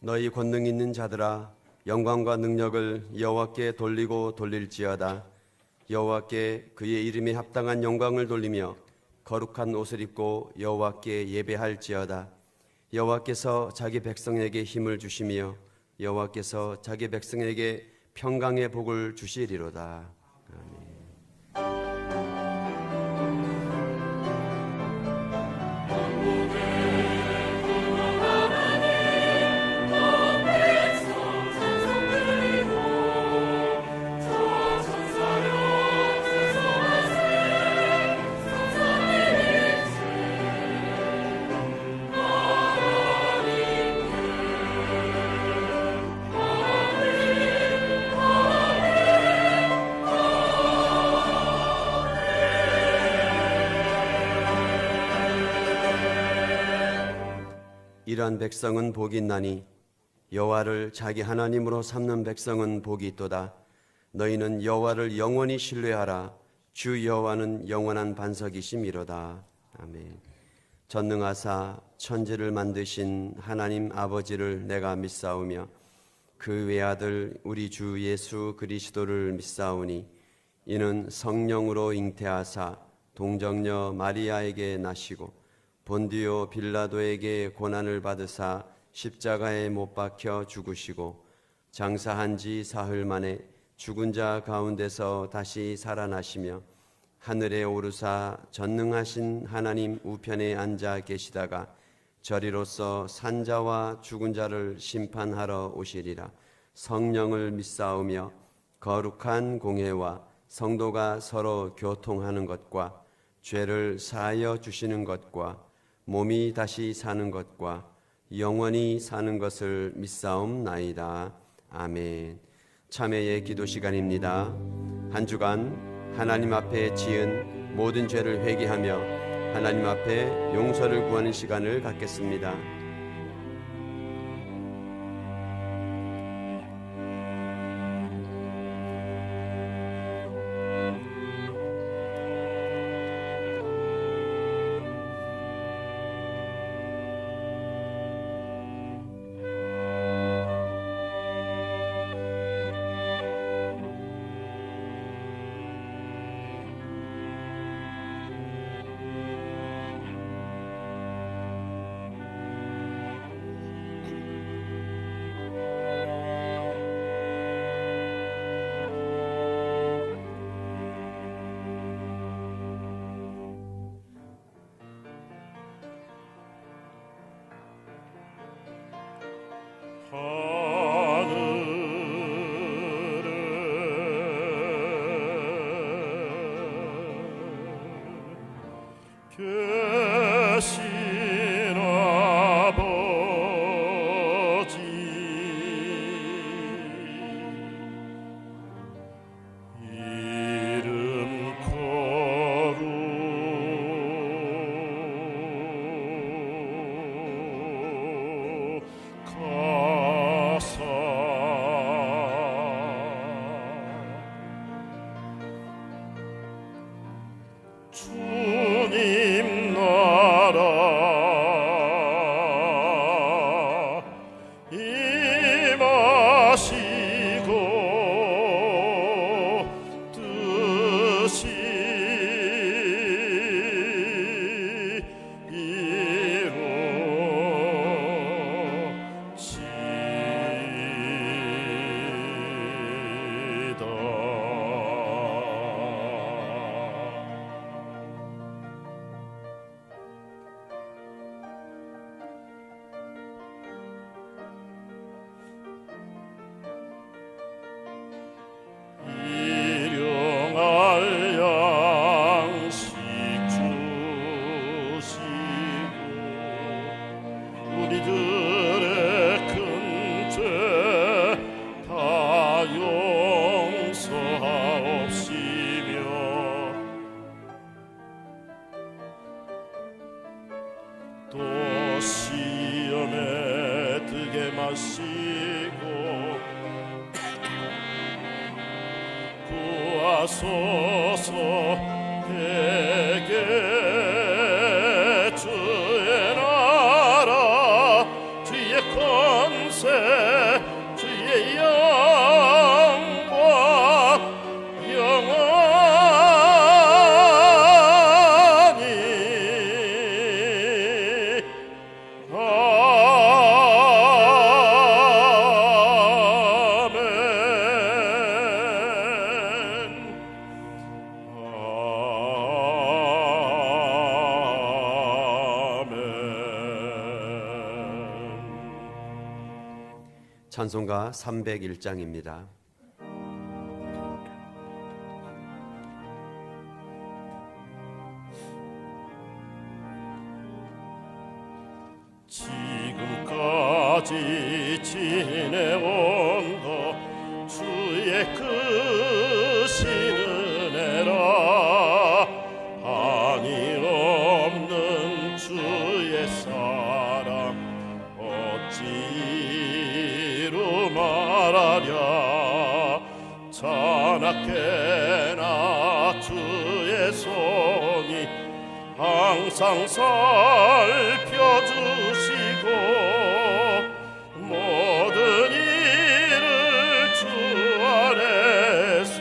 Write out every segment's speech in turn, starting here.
너희 권능 있는 자들아 영광과 능력을 여호와께 돌리고 돌릴지어다. 여호와께 그의 이름에 합당한 영광을 돌리며 거룩한 옷을 입고 여호와께 예배할지어다. 여호와께서 자기 백성에게 힘을 주시며 여호와께서 자기 백성에게 평강의 복을 주시리로다. 아멘. 이러한 백성은 복이 있나니 여호와를 자기 하나님으로 삼는 백성은 복이 있도다. 너희는 여호와를 영원히 신뢰하라. 주 여호와는 영원한 반석이심이로다. 아멘. 전능하사 천지를 만드신 하나님 아버지를 내가 믿사오며 그 외아들 우리 주 예수 그리스도를 믿사오니 이는 성령으로 잉태하사 동정녀 마리아에게 나시고 본디오 빌라도에게 고난을 받으사 십자가에 못 박혀 죽으시고 장사한 지 사흘 만에 죽은 자 가운데서 다시 살아나시며 하늘에 오르사 전능하신 하나님 우편에 앉아 계시다가 저리로서 산자와 죽은 자를 심판하러 오시리라. 성령을 믿사오며 거룩한 공회와 성도가 서로 교통하는 것과 죄를 사하여 주시는 것과 몸이 다시 사는 것과 영원히 사는 것을 믿사옵나이다. 아멘. 참회의 기도 시간입니다. 한 주간 하나님 앞에 지은 모든 죄를 회개하며 하나님 앞에 용서를 구하는 시간을 갖겠습니다. 주님 나라 임하시고 뜻이 일용할 양식 주시고 우리들의 큰 죄 다 용서하옵시며 또 시험에 들게 마시고 구하소서. 대개 주의 나라 주의 권세 찬송가 301장입니다. 지금까지 지내온 것 주의 크신 은혜라 한이 없는 주의 사랑 어찌로 말하랴 자나깨나 주의 손이 항상 살펴주시고 모든 일을 주 안에서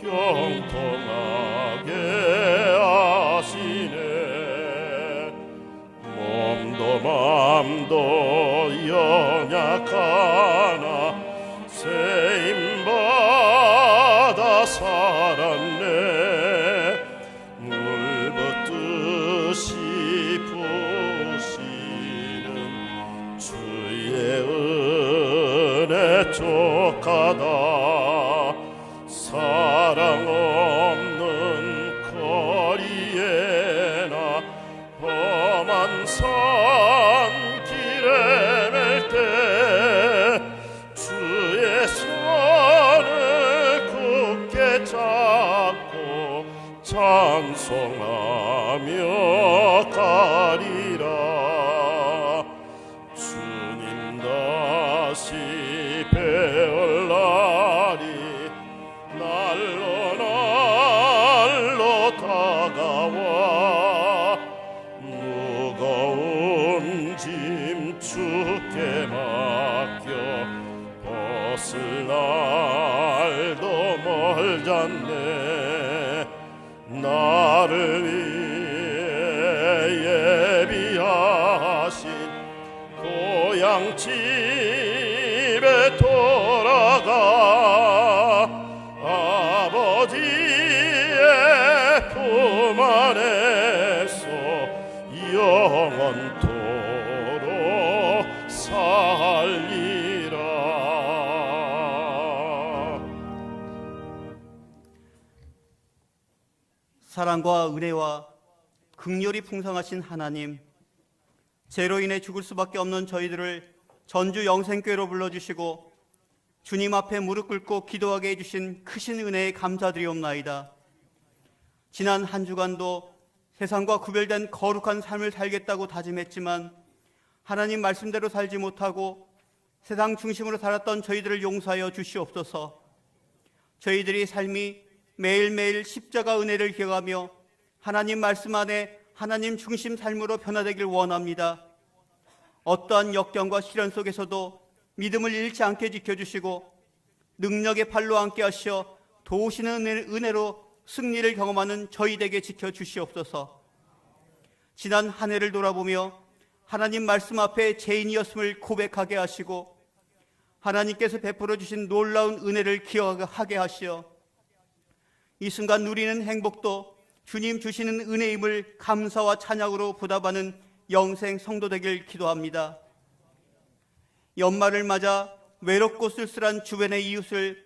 형통하게 하시네. 몸도 맘도 연약하나 세임받아 살았네. 물붓듯이 부시는 주의 은혜 족하다. 사랑 없는 거리에나 험한 산길에 맬 때 주의 손을 굳게 잡고 찬송하며 가리라. 주님 다시 배울 날이 날로 날로 다가와 무거운 짐 주께 맡겨 벗을 날도 멀잖네. 나를 위해 예비하신 고향 집에 돌아가 아버지의 품 안에서 영원토록 살리라. 사랑과 은혜와 긍휼이 풍성하신 하나님, 죄로 인해 죽을 수밖에 없는 저희들을 전주 영생교회로 불러주시고 주님 앞에 무릎 꿇고 기도하게 해주신 크신 은혜에 감사드리옵나이다. 지난 한 주간도 세상과 구별된 거룩한 삶을 살겠다고 다짐했지만 하나님 말씀대로 살지 못하고 세상 중심으로 살았던 저희들을 용서하여 주시옵소서. 저희들이 삶이 매일매일 십자가 은혜를 기억하며 하나님 말씀 안에 하나님 중심 삶으로 변화되길 원합니다. 어떠한 역경과 시련 속에서도 믿음을 잃지 않게 지켜주시고 능력의 팔로 함께 하시어 도우시는 은혜로 승리를 경험하는 저희에게 지켜주시옵소서. 지난 한 해를 돌아보며 하나님 말씀 앞에 죄인이었음을 고백하게 하시고 하나님께서 베풀어 주신 놀라운 은혜를 기억하게 하시어 이 순간 누리는 행복도 주님 주시는 은혜임을 감사와 찬양으로 보답하는 영생 성도 되길 기도합니다. 연말을 맞아 외롭고 쓸쓸한 주변의 이웃을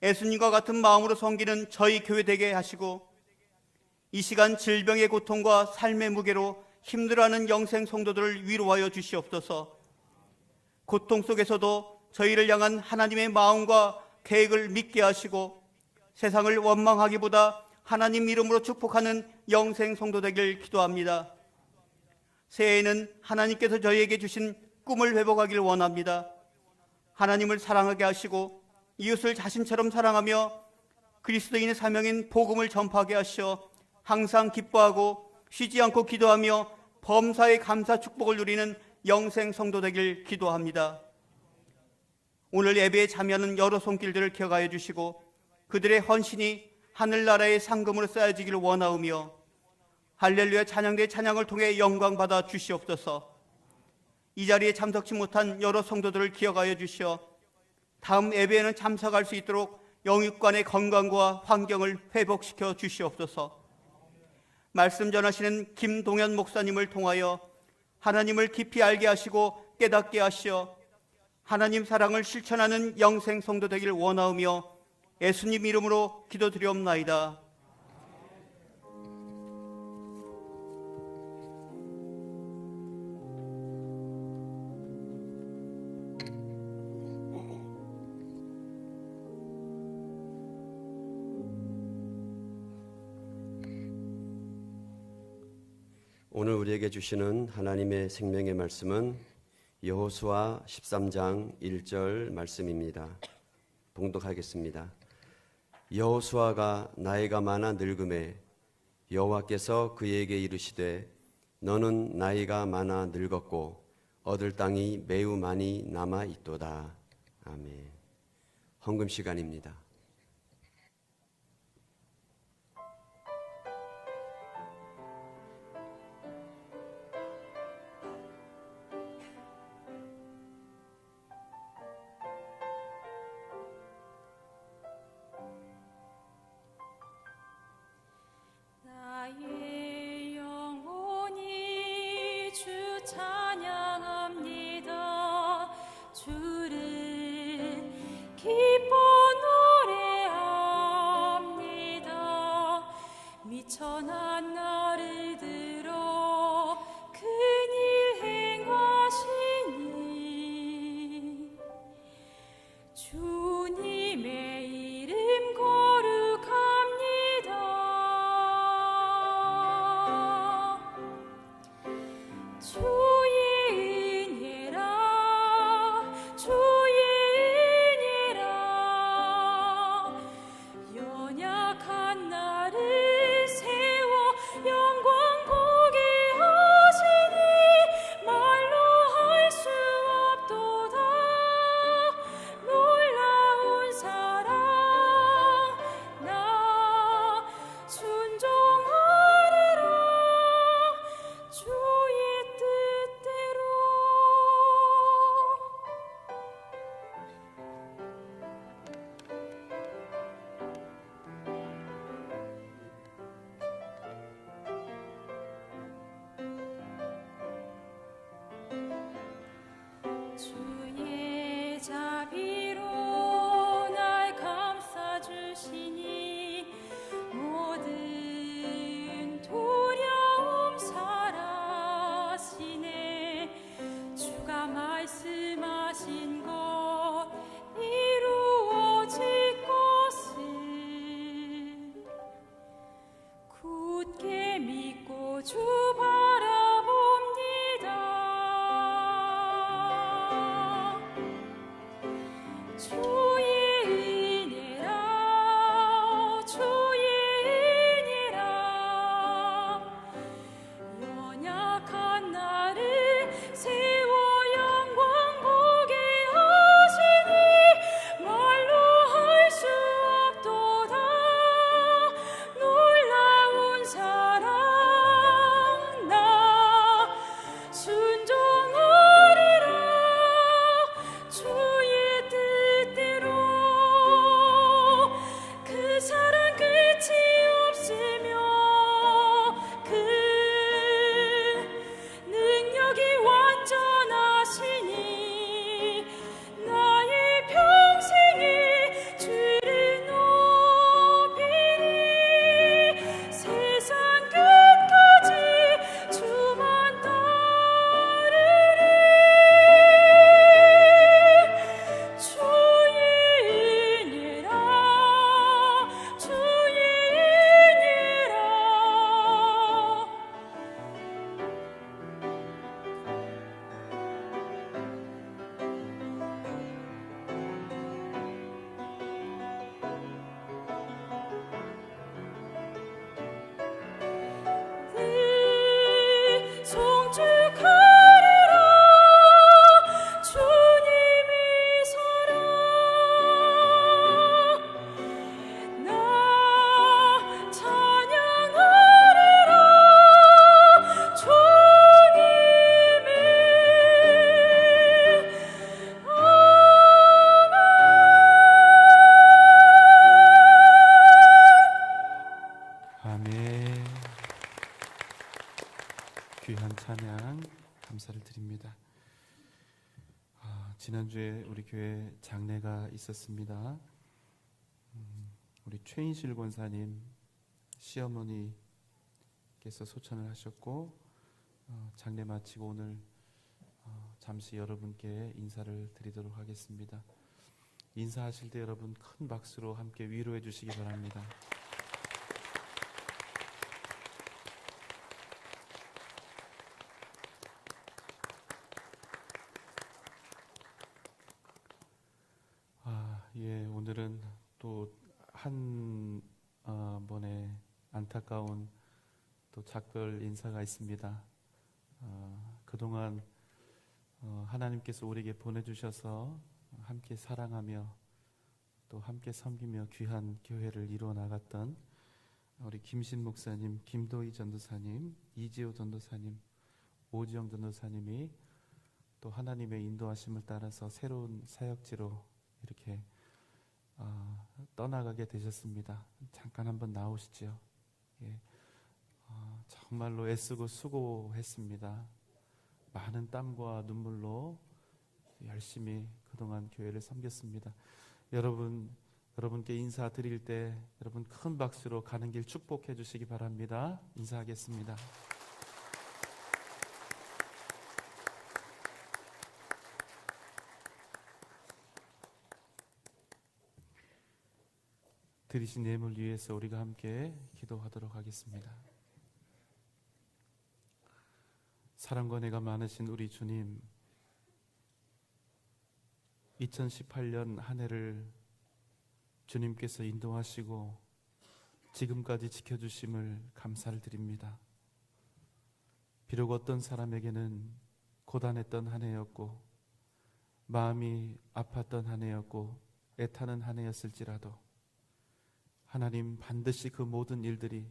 예수님과 같은 마음으로 섬기는 저희 교회 되게 하시고 이 시간 질병의 고통과 삶의 무게로 힘들어하는 영생 성도들을 위로하여 주시옵소서. 고통 속에서도 저희를 향한 하나님의 마음과 계획을 믿게 하시고 세상을 원망하기보다 하나님 이름으로 축복하는 영생 성도 되길 기도합니다. 새해에는 하나님께서 저희에게 주신 꿈을 회복하길 원합니다. 하나님을 사랑하게 하시고 이웃을 자신처럼 사랑하며 그리스도인의 사명인 복음을 전파하게 하시어 항상 기뻐하고 쉬지 않고 기도하며 범사의 감사 축복을 누리는 영생 성도 되길 기도합니다. 오늘 예배에 참여하는 여러 손길들을 기억하여 주시고 그들의 헌신이 하늘나라의 상금으로 쌓여지기를 원하오며 할렐루야 찬양대의 찬양을 통해 영광 받아 주시옵소서. 이 자리에 참석치 못한 여러 성도들을 기억하여 주시어 다음 예배에는 참석할 수 있도록 영육간의 건강과 환경을 회복시켜 주시옵소서. 말씀 전하시는 김동현 목사님을 통하여 하나님을 깊이 알게 하시고 깨닫게 하시어 하나님 사랑을 실천하는 영생 성도 되길 원하오며 예수님 이름으로 기도드리옵나이다. 오늘 우리에게 주시는 하나님의 생명의 말씀은 여호수아 13장 1절 말씀입니다. 봉독하겠습니다. 여호수아가 나이가 많아 늙음에 여호와께서 그에게 이르시되 너는 나이가 많아 늙었고 얻을 땅이 매우 많이 남아 있도다. 아멘. 헌금 시간입니다. 나의 영혼이 주 찬양합니다. 주를 기뻐 노래합니다. 미천한 나를 들어 큰일 행하시니 주님의 이름 거룩합니다. 주의 은혜라 주의 은혜라 연약한 나를 세워 영광 보게 하시니 말로 할 수 없도다. 놀라운 사랑 나 순종하리라 주의 뜻대로. 주의 자비로 날 감싸주시니 모든 두려움 사라지네. 주가 말씀하신 것 이루어질 것을 굳게 믿고 주 바라봅니다. 지난주에 우리 교회 장례가 있었습니다. 우리 최인실 권사님 시어머니께서 소천을 하셨고 장례 마치고 오늘 잠시 여러분께 인사를 드리도록 하겠습니다. 인사하실 때 여러분 큰 박수로 함께 위로해 주시기 바랍니다. 예, 오늘은 또 한 번의 안타까운 또 작별 인사가 있습니다. 그동안 하나님께서 우리에게 보내주셔서 함께 사랑하며 또 함께 섬기며 귀한 교회를 이루어 나갔던 우리 김신 목사님, 김도희 전도사님, 이지호 전도사님, 오지영 전도사님이 또 하나님의 인도하심을 따라서 새로운 사역지로 이렇게 떠나가게 되셨습니다. 잠깐 한번 나오시죠. 예. 정말로 애쓰고 수고했습니다. 많은 땀과 눈물로 열심히 그동안 교회를 섬겼습니다. 여러분께 인사드릴 때 여러분 큰 박수로 가는 길 축복해 주시기 바랍니다. 인사하겠습니다. 드리신 예물 위해서 우리가 함께 기도하도록 하겠습니다. 사랑과 은혜가 많으신 우리 주님, 2018년 한 해를 주님께서 인도하시고 지금까지 지켜주심을 감사를 드립니다. 비록 어떤 사람에게는 고단했던 한 해였고 마음이 아팠던 한 해였고 애타는 한 해였을지라도 하나님 반드시 그 모든 일들이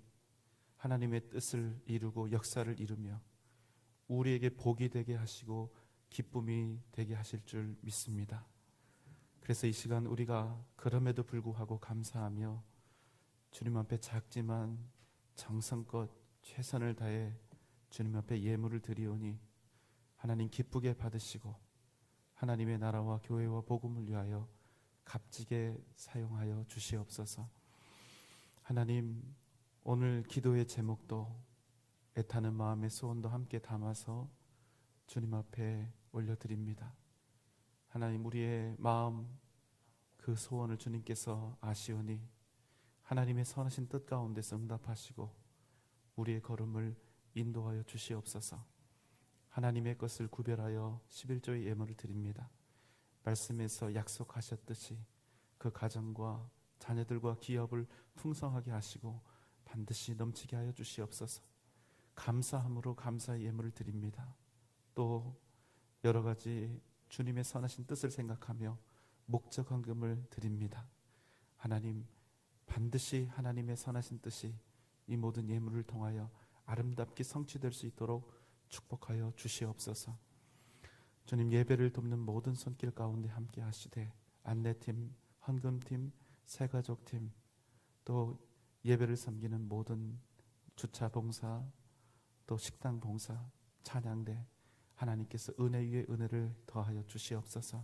하나님의 뜻을 이루고 역사를 이루며 우리에게 복이 되게 하시고 기쁨이 되게 하실 줄 믿습니다. 그래서 이 시간 우리가 그럼에도 불구하고 감사하며 주님 앞에 작지만 정성껏 최선을 다해 주님 앞에 예물을 드리오니 하나님 기쁘게 받으시고 하나님의 나라와 교회와 복음을 위하여 값지게 사용하여 주시옵소서. 하나님, 오늘 기도의 제목도 애타는 마음의 소원도 함께 담아서 주님 앞에 올려드립니다. 하나님, 우리의 마음 그 소원을 주님께서 아시오니 하나님의 선하신 뜻 가운데서 응답하시고 우리의 걸음을 인도하여 주시옵소서. 하나님의 것을 구별하여 11조의 예물을 드립니다. 말씀에서 약속하셨듯이 그 가정과 자녀들과 기업을 풍성하게 하시고 반드시 넘치게 하여 주시옵소서. 감사함으로 감사의 예물을 드립니다. 또 여러 가지 주님의 선하신 뜻을 생각하며 목적 헌금을 드립니다. 하나님, 반드시 하나님의 선하신 뜻이 이 모든 예물을 통하여 아름답게 성취될 수 있도록 축복하여 주시옵소서. 주님, 예배를 돕는 모든 손길 가운데 함께 하시되 안내팀, 헌금팀, 새가족팀, 또 예배를 섬기는 모든 주차 봉사, 또 식당 봉사, 찬양대, 하나님께서 은혜 위에 은혜를 더하여 주시옵소서.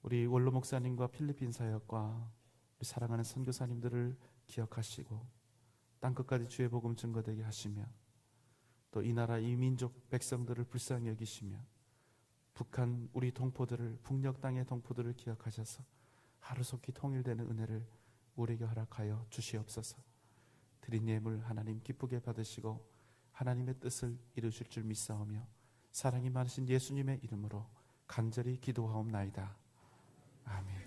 우리 원로 목사님과 필리핀 사역과 우리 사랑하는 선교사님들을 기억하시고 땅끝까지 주의 복음 증거되게 하시며 또 이 나라 이 민족 백성들을 불쌍히 여기시며 북한 우리 동포들을, 북녘 땅의 동포들을 기억하셔서 하루속히 통일되는 은혜를 우리에게 허락하여 주시옵소서. 드린 예물 하나님 기쁘게 받으시고 하나님의 뜻을 이루실 줄 믿사오며 사랑이 많으신 예수님의 이름으로 간절히 기도하옵나이다. 아멘.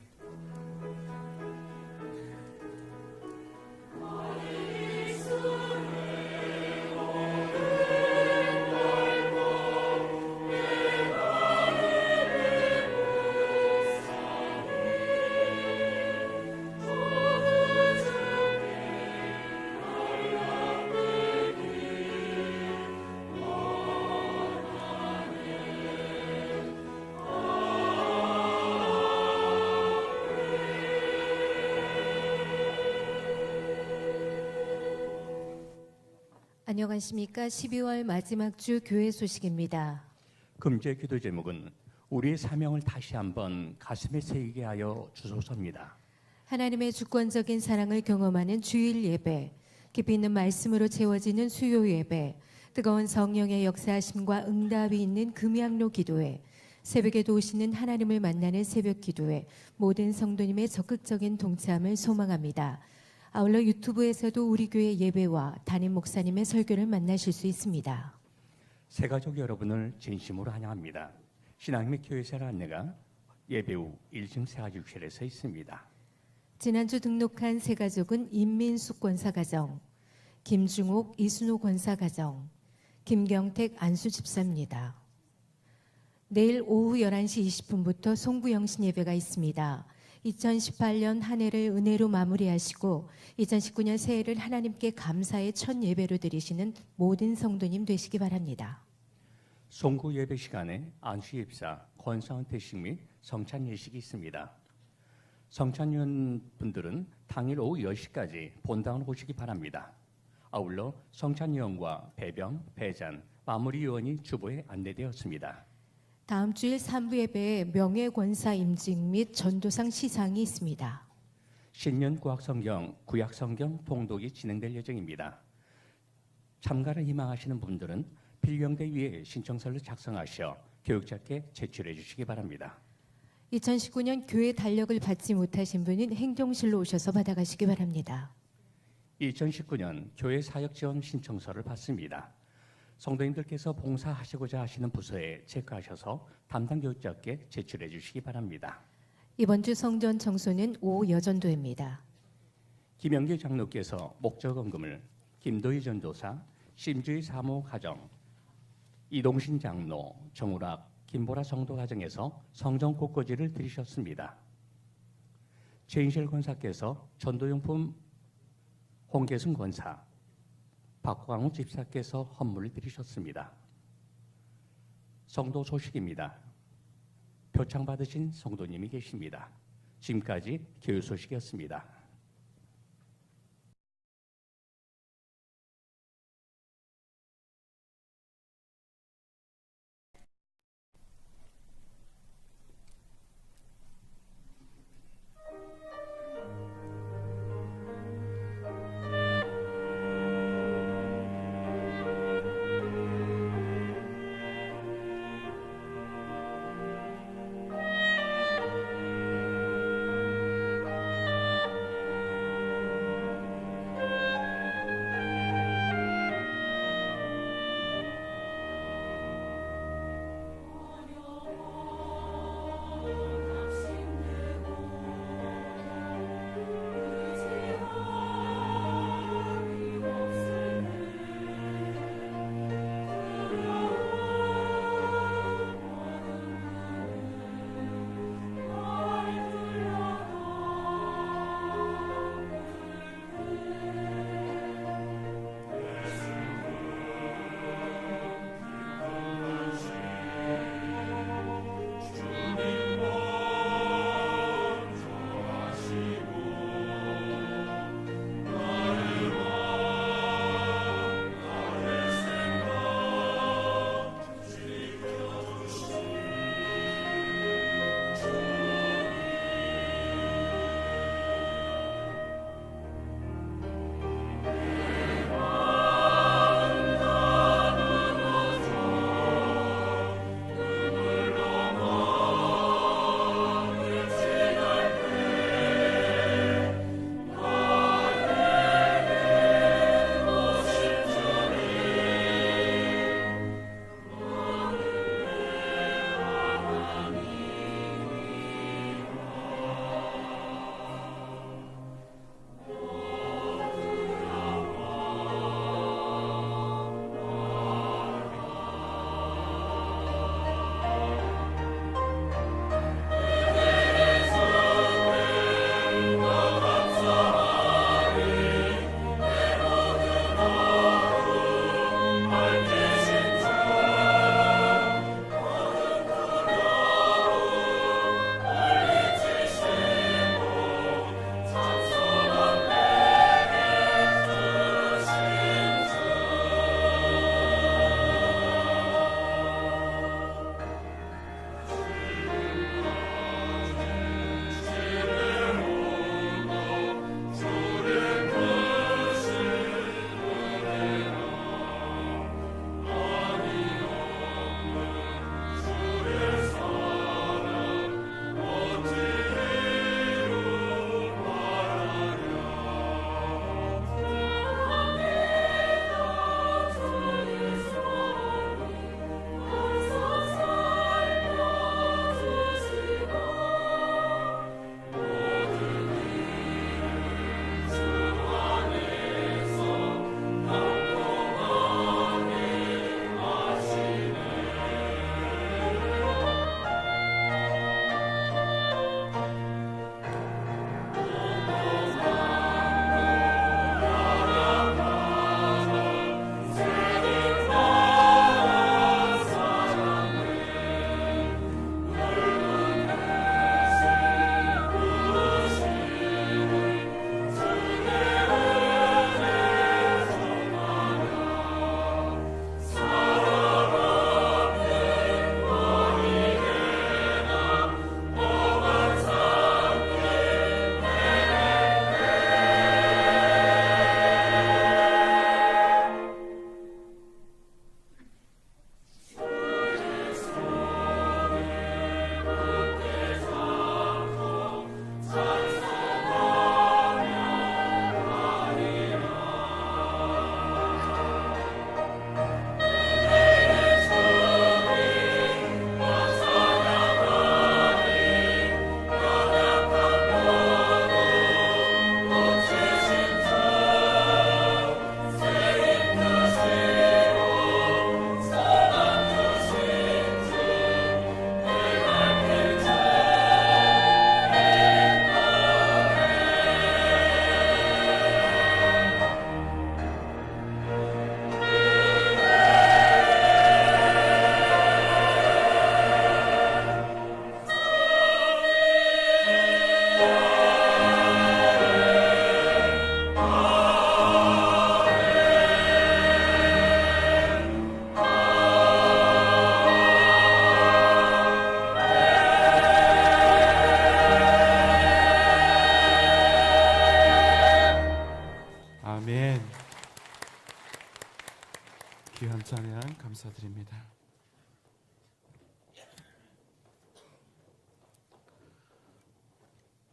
안녕하십니까. 12월 마지막 주 교회 소식입니다. 금주의 기도 제목은 우리의 사명을 다시 한번 가슴에 새기게 하여 주소서입니다. 하나님의 주권적인 사랑을 경험하는 주일 예배, 깊이 있는 말씀으로 채워지는 수요 예배, 뜨거운 성령의 역사하심과 응답이 있는 금양로 기도회, 새벽에 도우시는 하나님을 만나는 새벽 기도회, 모든 성도님의 적극적인 동참을 소망합니다. 아울러 유튜브에서도 우리 교회 예배와 담임 목사님의 설교를 만나실 수 있습니다. 새가족 여러분을 진심으로 환영합니다. 신앙의 교회사의 안내가 예배 후 1층 새가족실에서 있습니다. 지난주 등록한 새가족은 임민숙 권사가정, 김중옥 이순호 권사가정, 김경택 안수 집사입니다. 내일 오후 11시 20분부터 송구영신 예배가 있습니다. 2018년 한 해를 은혜로 마무리하시고 2019년 새해를 하나님께 감사의 첫 예배로 드리시는 모든 성도님 되시기 바랍니다. 송구 예배 시간에 안수 입사, 권사원 퇴식 및 성찬 예식이 있습니다. 성찬위원 분들은 당일 오후 10시까지 본당을 오시기 바랍니다. 아울러 성찬위원과 배병, 배잔, 마무리위원이 주보에 안내되었습니다. 다음 주일 3부 예배에 명예권사 임직 및 전도상 시상이 있습니다. 신년 구약성경, 구약성경 통독이 진행될 예정입니다. 참가를 희망하시는 분들은 필경대 위에 신청서를 작성하셔 교육자께 제출해 주시기 바랍니다. 2019년 교회 달력을 받지 못하신 분은 행정실로 오셔서 받아가시기 바랍니다. 2019년 교회 사역 지원 신청서를 받습니다. 성도님들께서 봉사하시고자 하시는 부서에 체크하셔서 담당 교육자께 제출해 주시기 바랍니다. 이번 주 성전 청소는 오후 여전도입니다. 김영규 장로께서 목적원금을 김도희 전도사, 심주희 사모 가정, 이동신 장로, 정우락, 김보라 성도 가정에서 성전 곳곳이를 드리셨습니다. 최인실 권사께서 전도용품 홍계순 권사, 박광우 집사께서 헌물을 드리셨습니다. 성도 소식입니다. 표창 받으신 성도님이 계십니다. 지금까지 교육 소식이었습니다.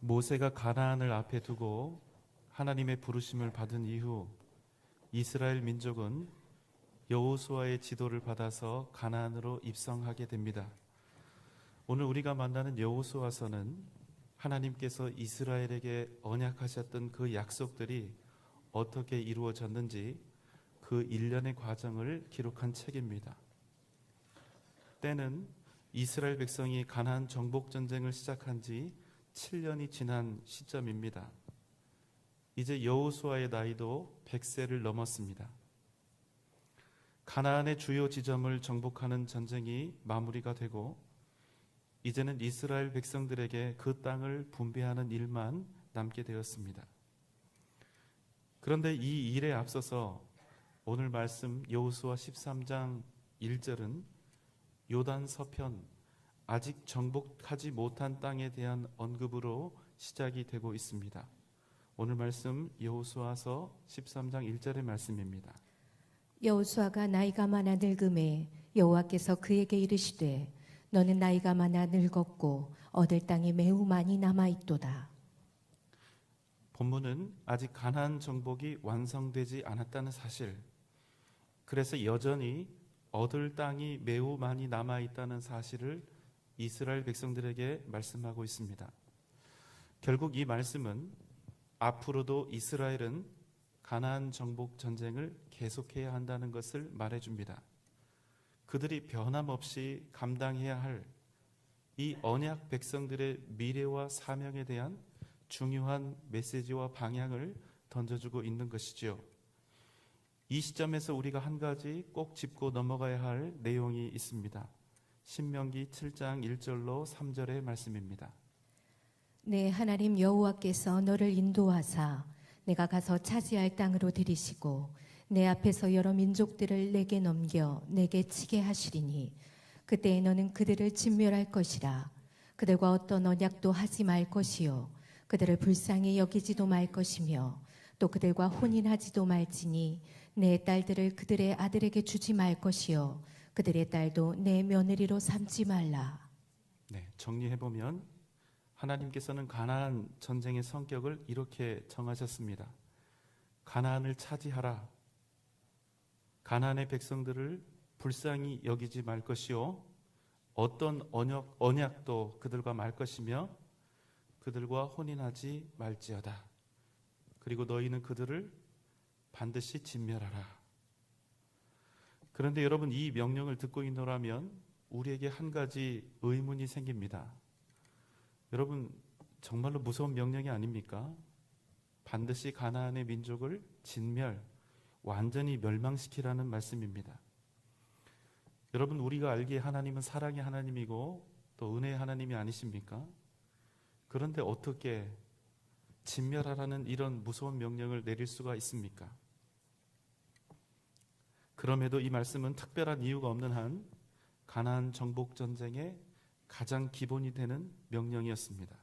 모세가 가나안을 앞에 두고 하나님의 부르심을 받은 이후 이스라엘 민족은 여호수아의 지도를 받아서 가나안으로 입성하게 됩니다. 오늘 우리가 만나는 여호수아서는 하나님께서 이스라엘에게 언약하셨던 그 약속들이 어떻게 이루어졌는지 그 일련의 과정을 기록한 책입니다. 때는 이스라엘 백성이 가나안 정복 전쟁을 시작한 지 7년이 지난 시점입니다. 이제 여호수아의 나이도 100세를 넘었습니다. 가나안의 주요 지점을 정복하는 전쟁이 마무리가 되고 이제는 이스라엘 백성들에게 그 땅을 분배하는 일만 남게 되었습니다. 그런데 이 일에 앞서서 오늘 말씀 여호수아 13장 1절은 요단 서편, 아직 정복하지 못한 땅에 대한 언급으로 시작이 되고 있습니다. 오늘 말씀 여호수아서 13장 1절의 말씀입니다. 여호수아가 나이가 많아 늙음에 여호와께서 그에게 이르시되 너는 나이가 많아 늙었고 얻을 땅이 매우 많이 남아 있도다. 본문은 아직 가나안 정복이 완성되지 않았다는 사실, 그래서 여전히 얻을 땅이 매우 많이 남아 있다는 사실을 이스라엘 백성들에게 말씀하고 있습니다. 결국 이 말씀은 앞으로도 이스라엘은 가나안 정복 전쟁을 계속해야 한다는 것을 말해줍니다. 그들이 변함없이 감당해야 할 이 언약 백성들의 미래와 사명에 대한 중요한 메시지와 방향을 던져주고 있는 것이죠. 이 시점에서 우리가 한 가지 꼭 짚고 넘어가야 할 내용이 있습니다. 신명기 7장 1절로 3절의 말씀입니다. 내 하나님 여호와께서 너를 인도하사 내가 가서 차지할 땅으로 들이시고 내 앞에서 여러 민족들을 내게 넘겨 내게 치게 하시리니 그때에 너는 그들을 진멸할 것이라. 그들과 어떤 언약도 하지 말 것이요 그들을 불쌍히 여기지도 말 것이며 또 그들과 혼인하지도 말지니 내 딸들을 그들의 아들에게 주지 말 것이요 그들의 딸도 내 며느리로 삼지 말라. 네, 정리해보면 하나님께서는 가나안 전쟁의 성격을 이렇게 정하셨습니다. 가나안을 차지하라. 가나안의 백성들을 불쌍히 여기지 말 것이요 어떤 언약도 그들과 말 것이며 그들과 혼인하지 말지어다. 그리고 너희는 그들을 반드시 진멸하라. 그런데 여러분, 이 명령을 듣고 있노라면 우리에게 한 가지 의문이 생깁니다. 여러분, 정말로 무서운 명령이 아닙니까? 반드시 가나안의 민족을 진멸, 완전히 멸망시키라는 말씀입니다. 여러분, 우리가 알기에 하나님은 사랑의 하나님이고 또 은혜의 하나님이 아니십니까? 그런데 어떻게 진멸하라는 이런 무서운 명령을 내릴 수가 있습니까? 그럼에도 이 말씀은 특별한 이유가 없는 한 가나안 정복 전쟁의 가장 기본이 되는 명령이었습니다.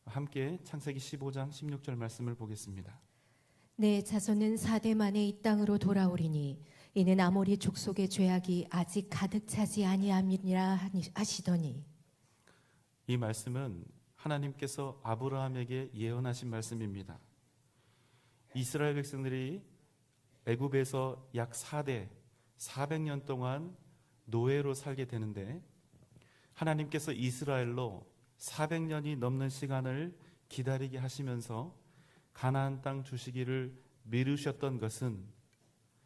함께 창세기 15장 16절 말씀을 보겠습니다. 내 자손은 4대 만에 이 땅으로 돌아오리니 이는 아모리 족속의 죄악이 아직 가득 차지 아니함이라 하시더니. 이 말씀은 하나님께서 아브라함에게 예언하신 말씀입니다. 이스라엘 백성들이 애굽에서 약 400년 동안 노예로 살게 되는데 하나님께서 이스라엘로 400년이 넘는 시간을 기다리게 하시면서 가나안 땅 주시기를 미루셨던 것은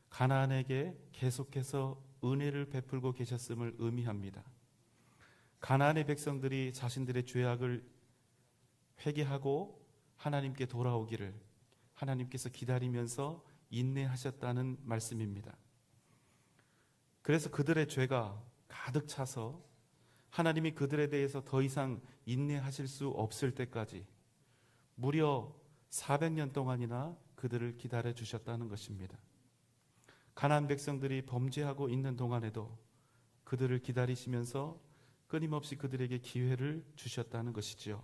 가나안에게 계속해서 은혜를 베풀고 계셨음을 의미합니다. 가나안의 백성들이 자신들의 죄악을 회개하고 하나님께 돌아오기를 하나님께서 기다리면서 인내하셨다는 말씀입니다. 그래서 그들의 죄가 가득 차서 하나님이 그들에 대해서 더 이상 인내하실 수 없을 때까지 무려 400년 동안이나 그들을 기다려 주셨다는 것입니다. 가나안 백성들이 범죄하고 있는 동안에도 그들을 기다리시면서 끊임없이 그들에게 기회를 주셨다는 것이지요.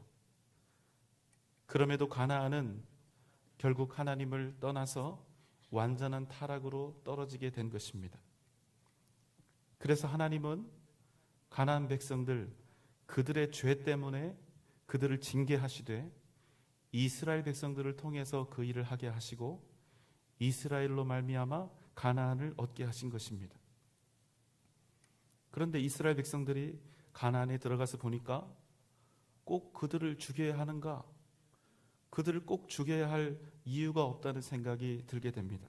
그럼에도 가나안은 결국 하나님을 떠나서 완전한 타락으로 떨어지게 된 것입니다. 그래서 하나님은 가나안 백성들 그들의 죄 때문에 그들을 징계하시되 이스라엘 백성들을 통해서 그 일을 하게 하시고 이스라엘로 말미암아 가나안을 얻게 하신 것입니다. 그런데 이스라엘 백성들이 가나안에 들어가서 보니까 꼭 그들을 죽여야 하는가? 그들을 꼭 죽여야 할 이유가 없다는 생각이 들게 됩니다.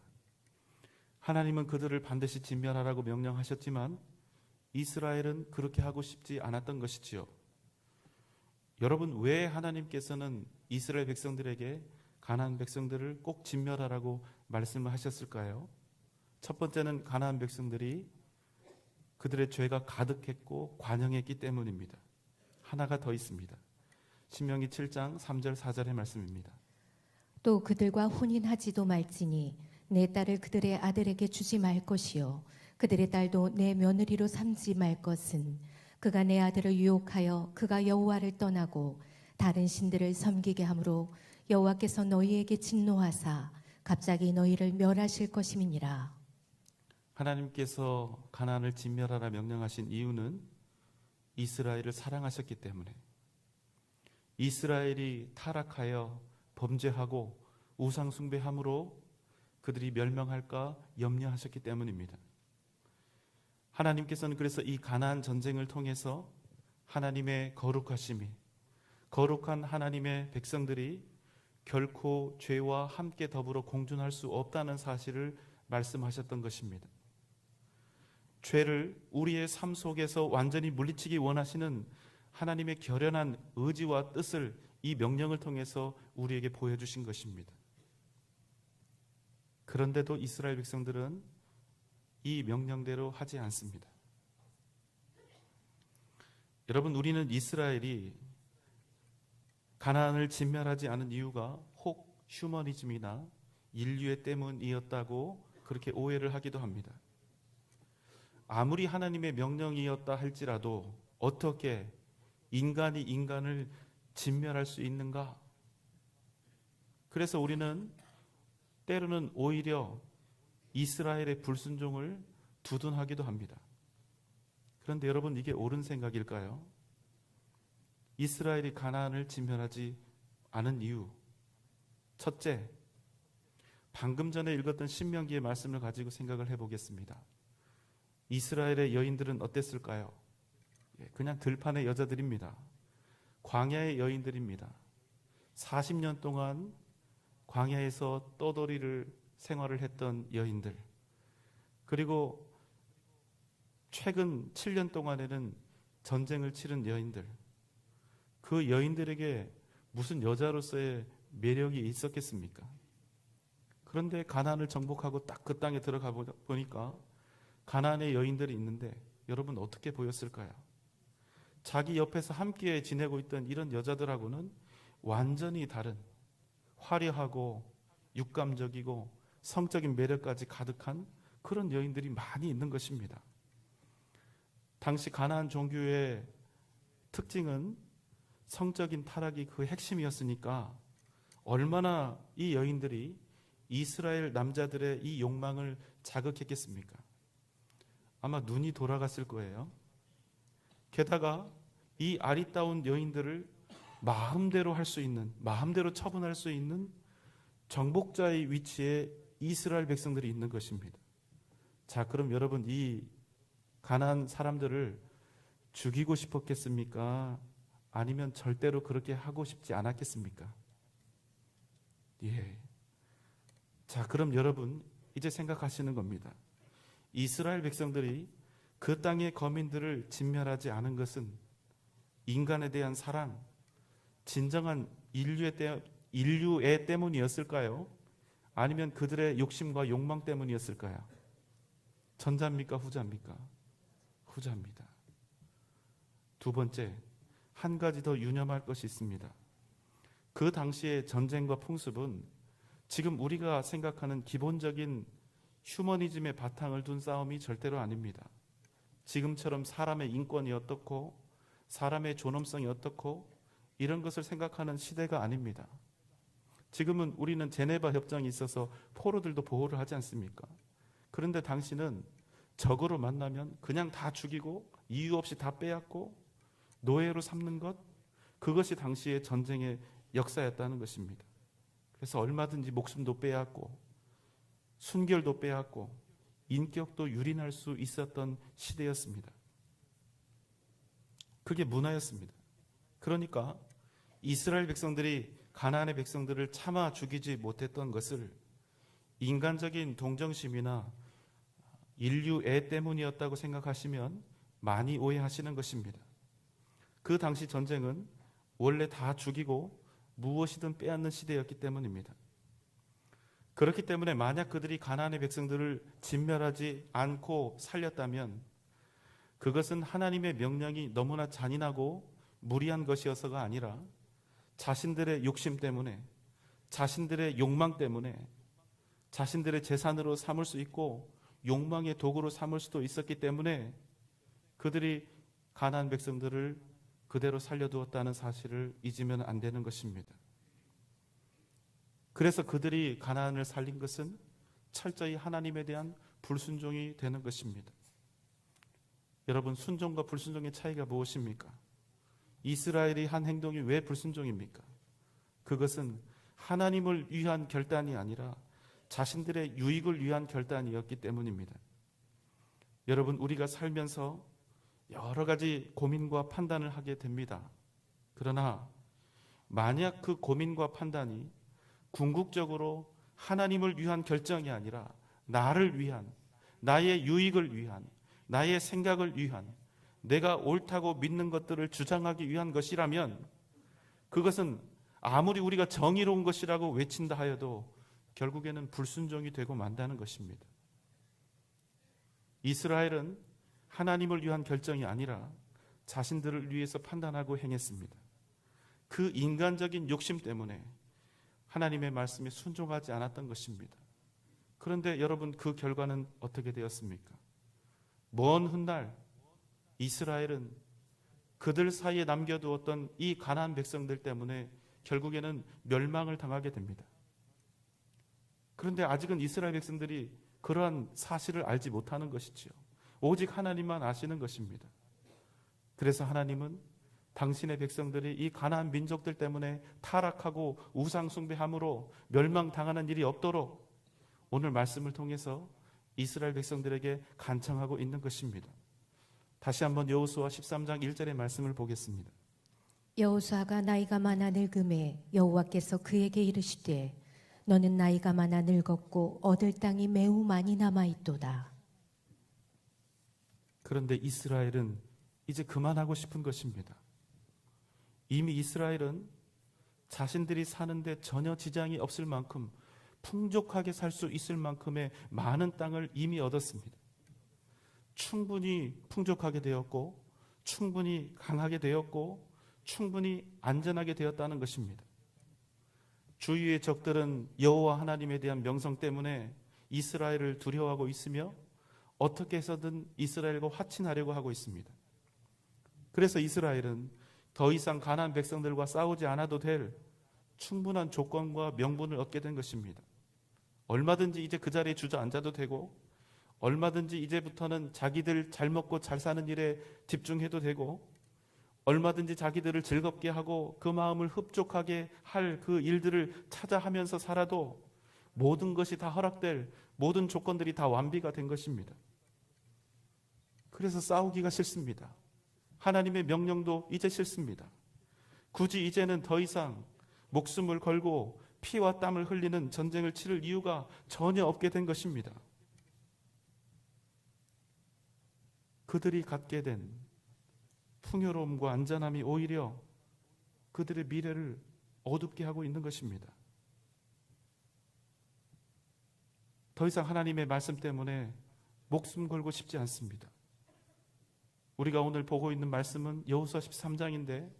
하나님은 그들을 반드시 진멸하라고 명령하셨지만 이스라엘은 그렇게 하고 싶지 않았던 것이지요. 여러분, 왜 하나님께서는 이스라엘 백성들에게 가나안 백성들을 꼭 진멸하라고 말씀을 하셨을까요? 첫 번째는 가나안 백성들이 그들의 죄가 가득했고 관영했기 때문입니다. 하나가 더 있습니다. 신명기 7장 3절 4절의 말씀입니다. 또 그들과 혼인하지도 말지니 내 딸을 그들의 아들에게 주지 말 것이요 그들의 딸도 내 며느리로 삼지 말 것은 그가 내 아들을 유혹하여 그가 여호와를 떠나고 다른 신들을 섬기게 하므로 여호와께서 너희에게 진노하사 갑자기 너희를 멸하실 것임이니라. 하나님께서 가나안을 진멸하라 명령하신 이유는 이스라엘을 사랑하셨기 때문에, 이스라엘이 타락하여 범죄하고 우상 숭배함으로 그들이 멸망할까 염려하셨기 때문입니다. 하나님께서는 그래서 이 가나안 전쟁을 통해서 하나님의 거룩하심이, 거룩한 하나님의 백성들이 결코 죄와 함께 더불어 공존할 수 없다는 사실을 말씀하셨던 것입니다. 죄를 우리의 삶 속에서 완전히 물리치기 원하시는 하나님의 결연한 의지와 뜻을 이 명령을 통해서 우리에게 보여주신 것입니다. 그런데도 이스라엘 백성들은 이 명령대로 하지 않습니다. 여러분, 우리는 이스라엘이 가나안을 진멸하지 않은 이유가 혹 휴머니즘이나 인류의 때문이었다고 그렇게 오해를 하기도 합니다. 아무리 하나님의 명령이었다 할지라도 어떻게 인간이 인간을 진멸할 수 있는가? 그래서 우리는 때로는 오히려 이스라엘의 불순종을 두둔하기도 합니다. 그런데 여러분, 이게 옳은 생각일까요? 이스라엘이 가나안을 진멸하지 않은 이유, 첫째, 방금 전에 읽었던 신명기의 말씀을 가지고 생각을 해보겠습니다. 이스라엘의 여인들은 어땠을까요? 그냥 들판의 여자들입니다. 광야의 여인들입니다. 40년 동안 광야에서 떠돌이를 생활을 했던 여인들, 그리고 최근 7년 동안에는 전쟁을 치른 여인들, 그 여인들에게 무슨 여자로서의 매력이 있었겠습니까? 그런데 가나안을 정복하고 딱 그 땅에 들어가 보니까 가나안의 여인들이 있는데 여러분 어떻게 보였을까요? 자기 옆에서 함께 지내고 있던 이런 여자들하고는 완전히 다른, 화려하고 육감적이고 성적인 매력까지 가득한 그런 여인들이 많이 있는 것입니다. 당시 가나안 종교의 특징은 성적인 타락이 그 핵심이었으니까 얼마나 이 여인들이 이스라엘 남자들의 이 욕망을 자극했겠습니까? 아마 눈이 돌아갔을 거예요. 게다가 이 아리따운 여인들을 마음대로 할 수 있는, 마음대로 처분할 수 있는 정복자의 위치에 이스라엘 백성들이 있는 것입니다. 자, 그럼 여러분, 이 가나안 사람들을 죽이고 싶었겠습니까? 아니면 절대로 그렇게 하고 싶지 않았겠습니까? 예. 자, 그럼 여러분 이제 생각하시는 겁니다. 이스라엘 백성들이 그 땅의 거민들을 진멸하지 않은 것은 인간에 대한 사랑, 진정한 인류의 때문이었을까요? 아니면 그들의 욕심과 욕망 때문이었을까요? 전자입니까? 후자입니까? 후자입니다. 두 번째, 한 가지 더 유념할 것이 있습니다. 그 당시의 전쟁과 풍습은 지금 우리가 생각하는 기본적인 휴머니즘의 바탕을 둔 싸움이 절대로 아닙니다. 지금처럼 사람의 인권이 어떻고 사람의 존엄성이 어떻고 이런 것을 생각하는 시대가 아닙니다. 지금은 우리는 제네바 협정이 있어서 포로들도 보호를 하지 않습니까? 그런데 당시는 적으로 만나면 그냥 다 죽이고 이유 없이 다 빼앗고 노예로 삼는 것, 그것이 당시의 전쟁의 역사였다는 것입니다. 그래서 얼마든지 목숨도 빼앗고 순결도 빼앗고 인격도 유린할 수 있었던 시대였습니다. 그게 문화였습니다. 그러니까 이스라엘 백성들이 가나안의 백성들을 참아 죽이지 못했던 것을 인간적인 동정심이나 인류애 때문이었다고 생각하시면 많이 오해하시는 것입니다. 그 당시 전쟁은 원래 다 죽이고 무엇이든 빼앗는 시대였기 때문입니다. 그렇기 때문에 만약 그들이 가나안의 백성들을 진멸하지 않고 살렸다면 그것은 하나님의 명령이 너무나 잔인하고 무리한 것이어서가 아니라 자신들의 욕심 때문에, 자신들의 욕망 때문에, 자신들의 재산으로 삼을 수 있고 욕망의 도구로 삼을 수도 있었기 때문에 그들이 가나안 백성들을 그대로 살려두었다는 사실을 잊으면 안 되는 것입니다. 그래서 그들이 가나안을 살린 것은 철저히 하나님에 대한 불순종이 되는 것입니다. 여러분, 순종과 불순종의 차이가 무엇입니까? 이스라엘이 한 행동이 왜 불순종입니까? 그것은 하나님을 위한 결단이 아니라 자신들의 유익을 위한 결단이었기 때문입니다. 여러분, 우리가 살면서 여러 가지 고민과 판단을 하게 됩니다. 그러나 만약 그 고민과 판단이 궁극적으로 하나님을 위한 결정이 아니라 나를 위한, 나의 유익을 위한, 나의 생각을 위한, 내가 옳다고 믿는 것들을 주장하기 위한 것이라면 그것은 아무리 우리가 정의로운 것이라고 외친다 하여도 결국에는 불순종이 되고 만다는 것입니다. 이스라엘은 하나님을 위한 결정이 아니라 자신들을 위해서 판단하고 행했습니다. 그 인간적인 욕심 때문에 하나님의 말씀에 순종하지 않았던 것입니다. 그런데 여러분, 그 결과는 어떻게 되었습니까? 먼 훗날 이스라엘은 그들 사이에 남겨두었던 이 가나안 백성들 때문에 결국에는 멸망을 당하게 됩니다. 그런데 아직은 이스라엘 백성들이 그러한 사실을 알지 못하는 것이지요. 오직 하나님만 아시는 것입니다. 그래서 하나님은 당신의 백성들이 이 가나안 민족들 때문에 타락하고 우상 숭배함으로 멸망당하는 일이 없도록 오늘 말씀을 통해서 이스라엘 백성들에게 간청하고 있는 것입니다. 다시 한번 여호수아 13장 1절의 말씀을 보겠습니다. 여호수아가 나이가 많아 늙음에 여호와께서 그에게 이르시되 너는 나이가 많아 늙었고 얻을 땅이 매우 많이 남아 있도다. 그런데 이스라엘은 이제 그만하고 싶은 것입니다. 이미 이스라엘은 자신들이 사는데 전혀 지장이 없을 만큼 풍족하게 살 수 있을 만큼의 많은 땅을 이미 얻었습니다. 충분히 풍족하게 되었고 충분히 강하게 되었고 충분히 안전하게 되었다는 것입니다. 주위의 적들은 여호와 하나님에 대한 명성 때문에 이스라엘을 두려워하고 있으며 어떻게 해서든 이스라엘과 화친하려고 하고 있습니다. 그래서 이스라엘은 더 이상 가나안 백성들과 싸우지 않아도 될 충분한 조건과 명분을 얻게 된 것입니다. 얼마든지 이제 그 자리에 주저앉아도 되고 얼마든지 이제부터는 자기들 잘 먹고 잘 사는 일에 집중해도 되고 얼마든지 자기들을 즐겁게 하고 그 마음을 흡족하게 할 그 일들을 찾아 하면서 살아도 모든 것이 다 허락될, 모든 조건들이 다 완비가 된 것입니다. 그래서 싸우기가 싫습니다. 하나님의 명령도 이제 싫습니다. 굳이 이제는 더 이상 목숨을 걸고 피와 땀을 흘리는 전쟁을 치를 이유가 전혀 없게 된 것입니다. 그들이 갖게 된 풍요로움과 안전함이 오히려 그들의 미래를 어둡게 하고 있는 것입니다. 더 이상 하나님의 말씀 때문에 목숨 걸고 싶지 않습니다. 우리가 오늘 보고 있는 말씀은 여호수아 13장인데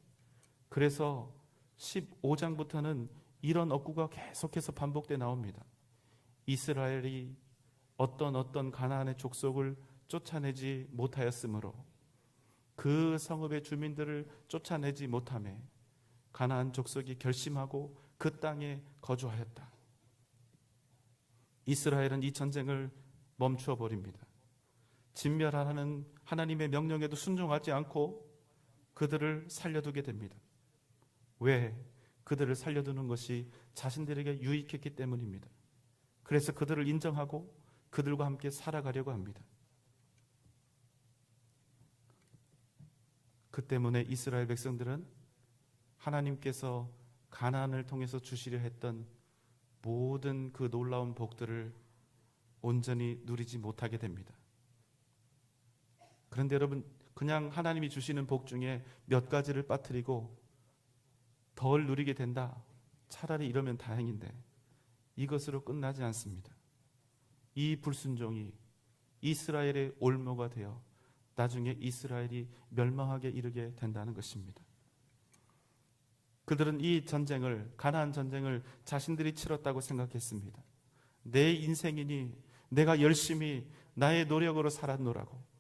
그래서 15장부터는 이런 억구가 계속해서 반복돼 나옵니다. 이스라엘이 어떤 가나안의 족속을 쫓아내지 못하였으므로 그 성읍의 주민들을 쫓아내지 못하매 가나안 족속이 결심하고 그 땅에 거주하였다. 이스라엘은 이 전쟁을 멈추어 버립니다. 진멸하라는 하나님의 명령에도 순종하지 않고 그들을 살려두게 됩니다. 왜? 그들을 살려두는 것이 자신들에게 유익했기 때문입니다. 그래서 그들을 인정하고 그들과 함께 살아가려고 합니다. 그 때문에 이스라엘 백성들은 하나님께서 가나안을 통해서 주시려 했던 모든 그 놀라운 복들을 온전히 누리지 못하게 됩니다. 그런데 여러분, 그냥 하나님이 주시는 복 중에 몇 가지를 빠뜨리고 덜 누리게 된다, 차라리 이러면 다행인데 이것으로 끝나지 않습니다. 이 불순종이 이스라엘의 올무가 되어 나중에 이스라엘이 멸망하게 이르게 된다는 것입니다. 그들은 이 전쟁을, 가나안 전쟁을 자신들이 치렀다고 생각했습니다. 내 인생이니 내가 열심히 나의 노력으로 살았노라고,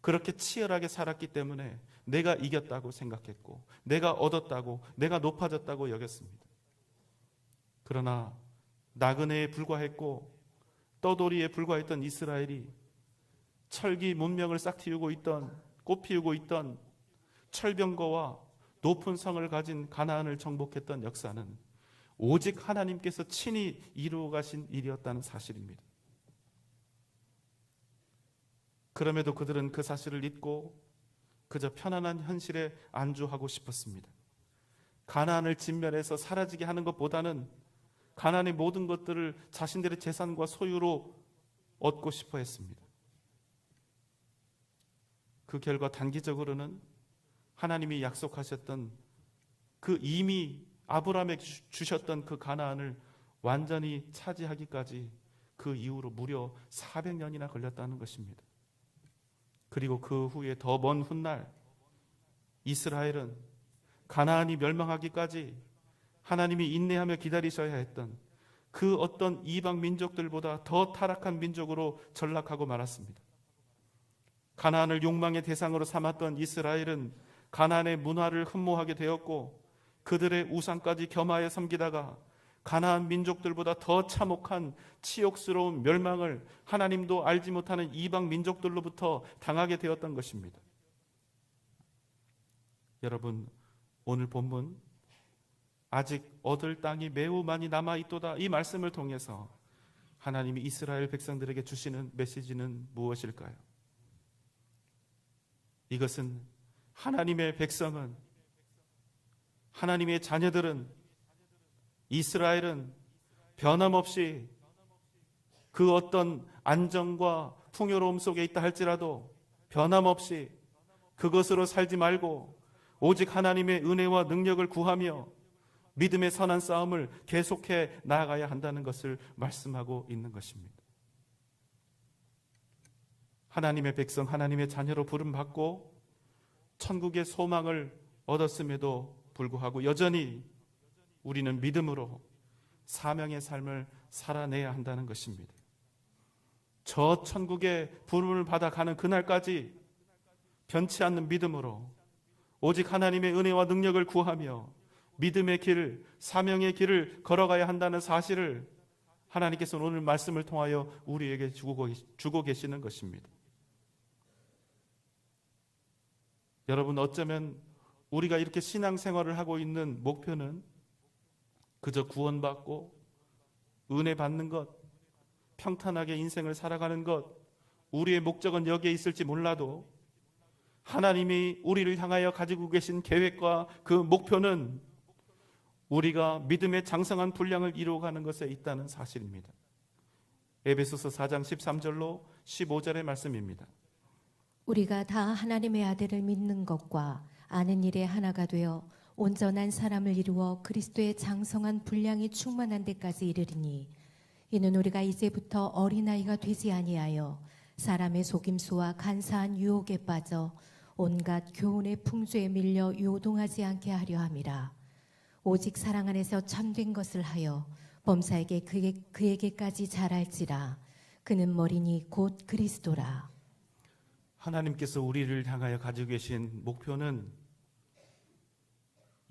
그렇게 치열하게 살았기 때문에 내가 이겼다고 생각했고, 내가 얻었다고, 내가 높아졌다고 여겼습니다. 그러나 나그네에 불과했고 떠돌이에 불과했던 이스라엘이 철기 문명을 싹 틔우고 있던, 꽃피우고 있던 철병거와 높은 성을 가진 가나안을 정복했던 역사는 오직 하나님께서 친히 이루어 가신 일이었다는 사실입니다. 그럼에도 그들은 그 사실을 잊고 그저 편안한 현실에 안주하고 싶었습니다. 가나안을 진멸해서 사라지게 하는 것보다는 가나안의 모든 것들을 자신들의 재산과 소유로 얻고 싶어 했습니다. 그 결과 단기적으로는 하나님이 약속하셨던 그 이미 아브라함에게 주셨던 그 가나안을 완전히 차지하기까지 그 이후로 무려 400년이나 걸렸다는 것입니다. 그리고 그 후에 더 먼 훗날 이스라엘은 가나안이 멸망하기까지 하나님이 인내하며 기다리셔야 했던 그 어떤 이방 민족들보다 더 타락한 민족으로 전락하고 말았습니다. 가나안을 욕망의 대상으로 삼았던 이스라엘은 가나안의 문화를 흠모하게 되었고 그들의 우상까지 겸하여 섬기다가 가나안 민족들보다 더 참혹한 치욕스러운 멸망을 하나님도 알지 못하는 이방 민족들로부터 당하게 되었던 것입니다. 여러분, 오늘 본문 아직 얻을 땅이 매우 많이 남아있도다, 이 말씀을 통해서 하나님이 이스라엘 백성들에게 주시는 메시지는 무엇일까요? 이것은 하나님의 백성은, 하나님의 자녀들은, 이스라엘은 변함없이 그 어떤 안정과 풍요로움 속에 있다 할지라도 변함없이 그것으로 살지 말고 오직 하나님의 은혜와 능력을 구하며 믿음의 선한 싸움을 계속해 나아가야 한다는 것을 말씀하고 있는 것입니다. 하나님의 백성, 하나님의 자녀로 부름받고 천국의 소망을 얻었음에도 불구하고 여전히 우리는 믿음으로 사명의 삶을 살아내야 한다는 것입니다. 저 천국의 부름을 받아가는 그날까지 변치 않는 믿음으로 오직 하나님의 은혜와 능력을 구하며 믿음의 길, 사명의 길을 걸어가야 한다는 사실을 하나님께서는 오늘 말씀을 통하여 우리에게 주고 계시는 것입니다. 여러분, 어쩌면 우리가 이렇게 신앙생활을 하고 있는 목표는 그저 구원받고 은혜 받는 것, 평탄하게 인생을 살아가는 것, 우리의 목적은 여기에 있을지 몰라도 하나님이 우리를 향하여 가지고 계신 계획과 그 목표는 우리가 믿음의 장성한 분량을 이루어가는 것에 있다는 사실입니다. 에베소서 4장 13절로 15절의 말씀입니다. 우리가 다 하나님의 아들을 믿는 것과 아는 일에 하나가 되어 온전한 사람을 이루어 그리스도의 장성한 분량이 충만한 데까지 이르리니 이는 우리가 이제부터 어린아이가 되지 아니하여 사람의 속임수와 간사한 유혹에 빠져 온갖 교훈의 풍조에 밀려 요동하지 않게 하려 함이라. 오직 사랑 안에서 참된 것을 하여 범사에게 그에게까지 잘할지라. 그는 머리니 곧 그리스도라. 하나님께서 우리를 향하여 가지고 계신 목표는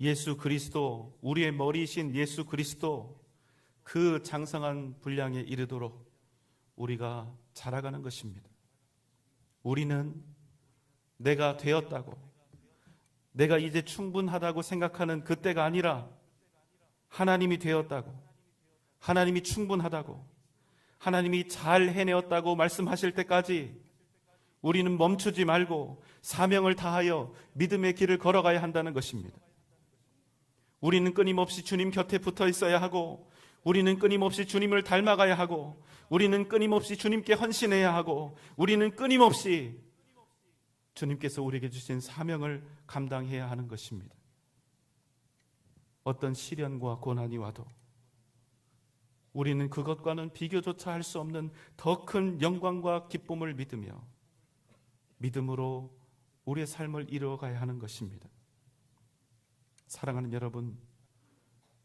예수 그리스도, 우리의 머리이신 예수 그리스도, 그 장성한 분량에 이르도록 우리가 자라가는 것입니다. 우리는 내가 되었다고, 내가 이제 충분하다고 생각하는 그때가 아니라 하나님이 되었다고, 하나님이 충분하다고, 하나님이 잘 해내었다고 말씀하실 때까지 우리는 멈추지 말고 사명을 다하여 믿음의 길을 걸어가야 한다는 것입니다. 우리는 끊임없이 주님 곁에 붙어 있어야 하고, 우리는 끊임없이 주님을 닮아가야 하고, 우리는 끊임없이 주님께 헌신해야 하고, 우리는 끊임없이 주님께서 우리에게 주신 사명을 감당해야 하는 것입니다. 어떤 시련과 고난이 와도 우리는 그것과는 비교조차 할 수 없는 더 큰 영광과 기쁨을 믿으며 믿음으로 우리의 삶을 이루어가야 하는 것입니다. 사랑하는 여러분,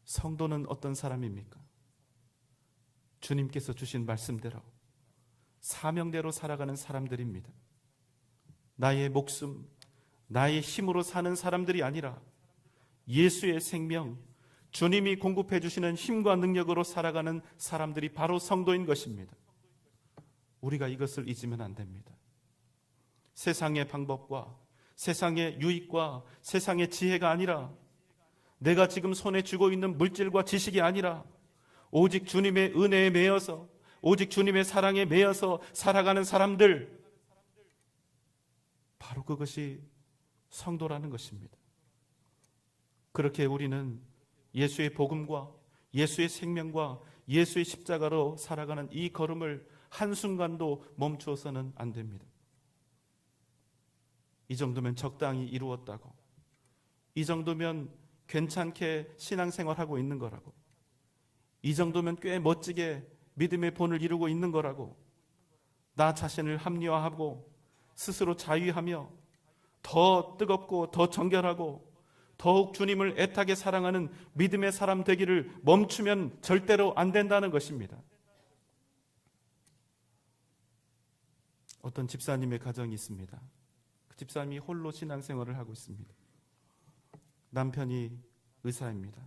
성도는 어떤 사람입니까? 주님께서 주신 말씀대로 사명대로 살아가는 사람들입니다. 나의 목숨, 나의 힘으로 사는 사람들이 아니라 예수의 생명, 주님이 공급해 주시는 힘과 능력으로 살아가는 사람들이 바로 성도인 것입니다. 우리가 이것을 잊으면 안 됩니다. 세상의 방법과 세상의 유익과 세상의 지혜가 아니라, 내가 지금 손에 쥐고 있는 물질과 지식이 아니라 오직 주님의 은혜에 매여서, 오직 주님의 사랑에 매여서 살아가는 사람들, 바로 그것이 성도라는 것입니다. 그렇게 우리는 예수의 복음과 예수의 생명과 예수의 십자가로 살아가는 이 걸음을 한순간도 멈추어서는 안 됩니다. 이 정도면 적당히 이루었다고, 이 정도면 괜찮게 신앙생활하고 있는 거라고, 이 정도면 꽤 멋지게 믿음의 본을 이루고 있는 거라고, 나 자신을 합리화하고 스스로 자위하며 더 뜨겁고 더 정결하고 더욱 주님을 애타게 사랑하는 믿음의 사람 되기를 멈추면 절대로 안 된다는 것입니다. 어떤 집사님의 가정이 있습니다. 그 집사님이 홀로 신앙생활을 하고 있습니다. 남편이 의사입니다.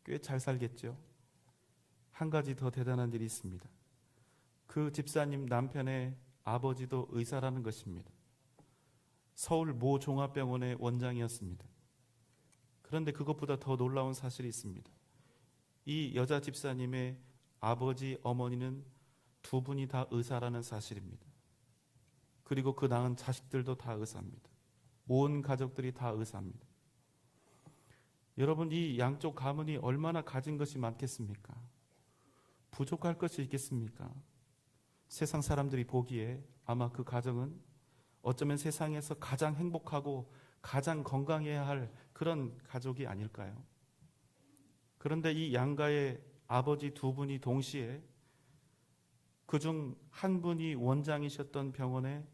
꽤 잘 살겠죠. 한 가지 더 대단한 일이 있습니다. 그 집사님 남편의 아버지도 의사라는 것입니다. 서울 모 종합병원의 원장이었습니다. 그런데 그것보다 더 놀라운 사실이 있습니다. 이 여자 집사님의 아버지, 어머니는 두 분이 다 의사라는 사실입니다. 그리고 그 낳은 자식들도 다 의사입니다. 온 가족들이 다 의사입니다. 여러분, 이 양쪽 가문이 얼마나 가진 것이 많겠습니까? 부족할 것이 있겠습니까? 세상 사람들이 보기에 아마 그 가정은 어쩌면 세상에서 가장 행복하고 가장 건강해야 할 그런 가족이 아닐까요? 그런데 이 양가의 아버지 두 분이 동시에 그중 한 분이 원장이셨던 병원에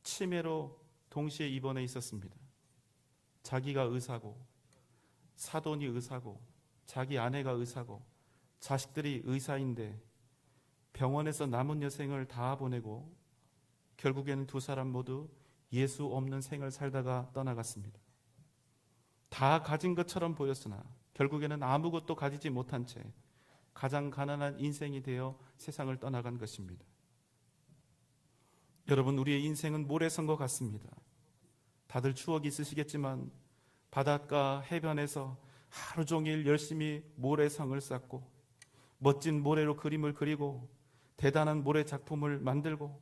치매로 동시에 입원해 있었습니다. 자기가 의사고, 사돈이 의사고, 자기 아내가 의사고, 자식들이 의사인데 병원에서 남은 여생을 다 보내고 결국에는 두 사람 모두 예수 없는 생을 살다가 떠나갔습니다. 다 가진 것처럼 보였으나 결국에는 아무것도 가지지 못한 채 가장 가난한 인생이 되어 세상을 떠나간 것입니다. 여러분, 우리의 인생은 모래성과 같습니다. 다들 추억이 있으시겠지만 바닷가 해변에서 하루 종일 열심히 모래성을 쌓고 멋진 모래로 그림을 그리고 대단한 모래 작품을 만들고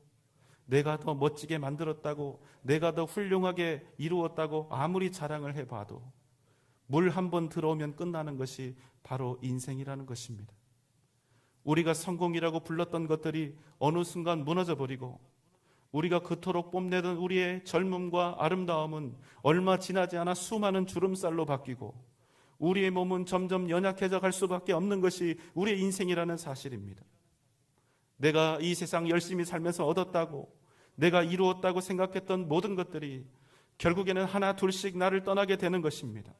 내가 더 멋지게 만들었다고, 내가 더 훌륭하게 이루었다고 아무리 자랑을 해봐도 물 한 번 들어오면 끝나는 것이 바로 인생이라는 것입니다. 우리가 성공이라고 불렀던 것들이 어느 순간 무너져 버리고 우리가 그토록 뽐내던 우리의 젊음과 아름다움은 얼마 지나지 않아 수많은 주름살로 바뀌고 우리의 몸은 점점 연약해져 갈 수밖에 없는 것이 우리의 인생이라는 사실입니다. 내가 이 세상 열심히 살면서 얻었다고, 내가 이루었다고 생각했던 모든 것들이 결국에는 하나 둘씩 나를 떠나게 되는 것입니다.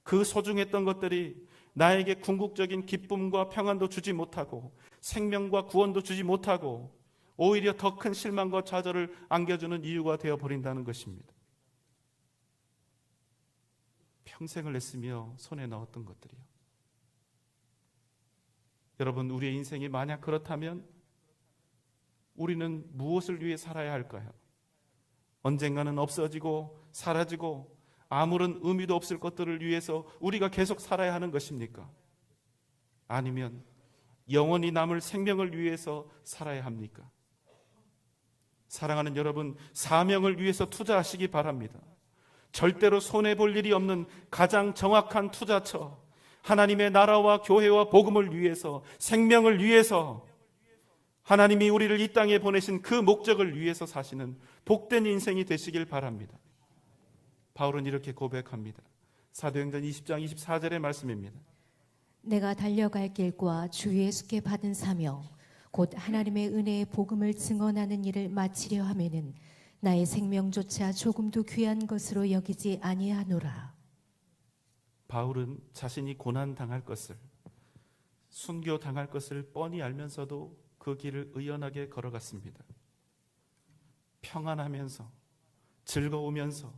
그 소중했던 것들이 나에게 궁극적인 기쁨과 평안도 주지 못하고 생명과 구원도 주지 못하고 오히려 더 큰 실망과 좌절을 안겨주는 이유가 되어버린다는 것입니다. 평생을 애쓰며 손에 넣었던 것들이요. 여러분, 우리의 인생이 만약 그렇다면 우리는 무엇을 위해 살아야 할까요? 언젠가는 없어지고 사라지고 아무런 의미도 없을 것들을 위해서 우리가 계속 살아야 하는 것입니까? 아니면 영원히 남을 생명을 위해서 살아야 합니까? 사랑하는 여러분, 사명을 위해서 투자하시기 바랍니다. 절대로 손해볼 일이 없는 가장 정확한 투자처, 하나님의 나라와 교회와 복음을 위해서, 생명을 위해서, 하나님이 우리를 이 땅에 보내신 그 목적을 위해서 사시는 복된 인생이 되시길 바랍니다. 바울은 이렇게 고백합니다. 사도행전 20장 24절의 말씀입니다. 내가 달려갈 길과 주 예수께 받은 사명 곧 하나님의 은혜의 복음을 증언하는 일을 마치려 하면은 나의 생명조차 조금도 귀한 것으로 여기지 아니하노라. 바울은 자신이 고난 당할 것을, 순교 당할 것을 뻔히 알면서도 그 길을 의연하게 걸어갔습니다. 평안하면서, 즐거우면서,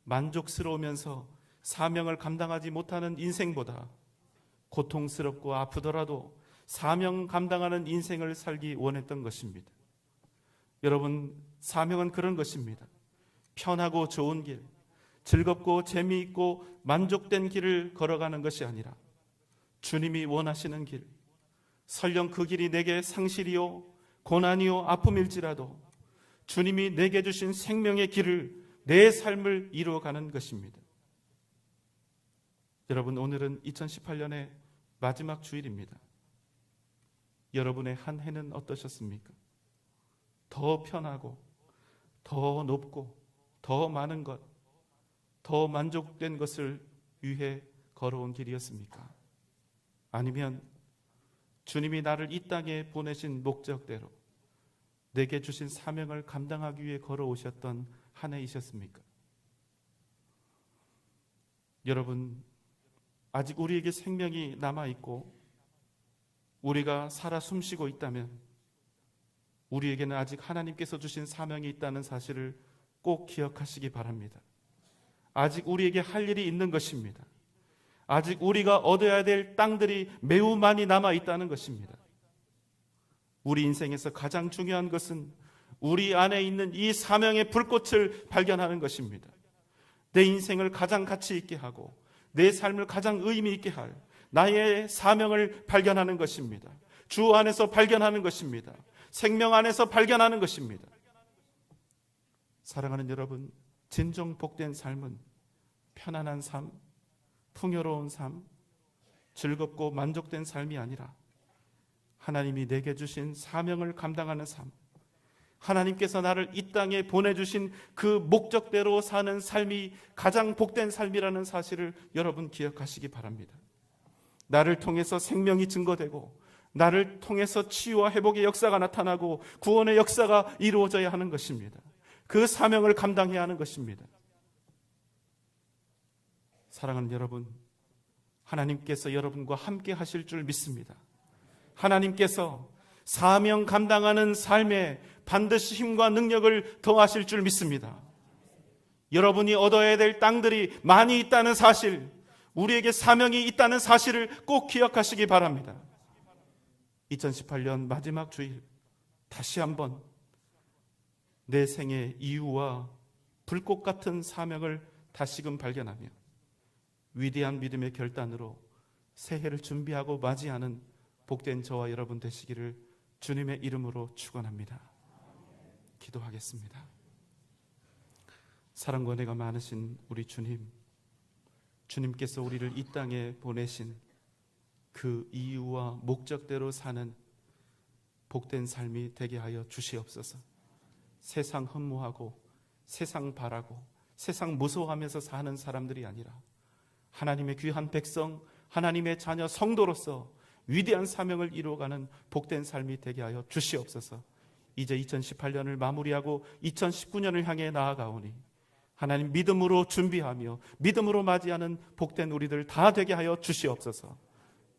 만족스러우면서 사명을 감당하지 못하는 인생보다 고통스럽고 아프더라도 사명 감당하는 인생을 살기 원했던 것입니다. 여러분, 사명은 그런 것입니다. 편하고 좋은 길, 즐겁고 재미있고 만족된 길을 걸어가는 것이 아니라 주님이 원하시는 길, 설령 그 길이 내게 상실이요 고난이요 아픔일지라도 주님이 내게 주신 생명의 길을, 내 삶을 이루어가는 것입니다. 여러분, 오늘은 2018년의 마지막 주일입니다. 여러분의 한 해는 어떠셨습니까? 더 편하고 더 높고 더 많은 것, 더 만족된 것을 위해 걸어온 길이었습니까? 아니면 주님이 나를 이 땅에 보내신 목적대로 내게 주신 사명을 감당하기 위해 걸어오셨던 한 해이셨습니까? 여러분, 아직 우리에게 생명이 남아있고 우리가 살아 숨쉬고 있다면 우리에게는 아직 하나님께서 주신 사명이 있다는 사실을 꼭 기억하시기 바랍니다. 아직 우리에게 할 일이 있는 것입니다. 아직 우리가 얻어야 될 땅들이 매우 많이 남아있다는 것입니다. 우리 인생에서 가장 중요한 것은 우리 안에 있는 이 사명의 불꽃을 발견하는 것입니다. 내 인생을 가장 가치 있게 하고 내 삶을 가장 의미 있게 할 나의 사명을 발견하는 것입니다. 주 안에서 발견하는 것입니다. 생명 안에서 발견하는 것입니다. 사랑하는 여러분, 진정 복된 삶은 편안한 삶, 풍요로운 삶, 즐겁고 만족된 삶이 아니라 하나님이 내게 주신 사명을 감당하는 삶, 하나님께서 나를 이 땅에 보내주신 그 목적대로 사는 삶이 가장 복된 삶이라는 사실을 여러분 기억하시기 바랍니다. 나를 통해서 생명이 증거되고 나를 통해서 치유와 회복의 역사가 나타나고 구원의 역사가 이루어져야 하는 것입니다. 그 사명을 감당해야 하는 것입니다. 사랑하는 여러분, 하나님께서 여러분과 함께 하실 줄 믿습니다. 하나님께서 사명 감당하는 삶에 반드시 힘과 능력을 더하실 줄 믿습니다. 여러분이 얻어야 될 땅들이 많이 있다는 사실, 우리에게 사명이 있다는 사실을 꼭 기억하시기 바랍니다. 2018년 마지막 주일, 다시 한번 내 생의 이유와 불꽃 같은 사명을 다시금 발견하며 위대한 믿음의 결단으로 새해를 준비하고 맞이하는 복된 저와 여러분 되시기를 주님의 이름으로 축원합니다. 기도하겠습니다. 사랑과 은혜가 많으신 우리 주님, 주님께서 우리를 이 땅에 보내신 그 이유와 목적대로 사는 복된 삶이 되게 하여 주시옵소서. 세상 흠모하고 세상 바라고 세상 무서워하면서 사는 사람들이 아니라 하나님의 귀한 백성, 하나님의 자녀 성도로서 위대한 사명을 이루어가는 복된 삶이 되게 하여 주시옵소서. 이제 2018년을 마무리하고 2019년을 향해 나아가오니 하나님 믿음으로 준비하며 믿음으로 맞이하는 복된 우리들 다 되게 하여 주시옵소서.